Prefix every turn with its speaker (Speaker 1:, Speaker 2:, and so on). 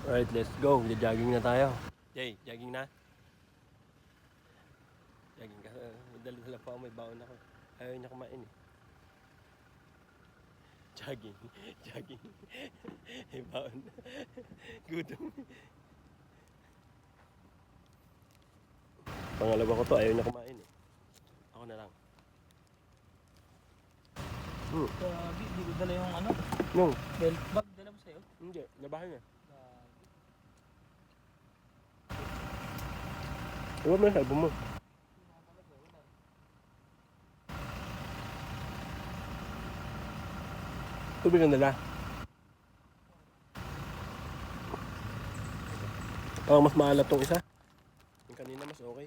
Speaker 1: Alright, let's go. Jogging na tayo. Jay, jogging na? Jogging ka. Dala-dala pa ako, may baon ako. Ayaw niya kumain eh. Jogging. Jogging. May baon. Gutom. Pangalawa ko to, ayaw niya kumain eh. Ako na lang.
Speaker 2: Di ko dala yung ano?
Speaker 1: No.
Speaker 2: Belt bag, dala mo sa'yo?
Speaker 1: Hindi, nabahan niya. Iwan mo yung cellphone mo. Tubig ang dala. Mas maalat tong isa. Yung kanina mas okay.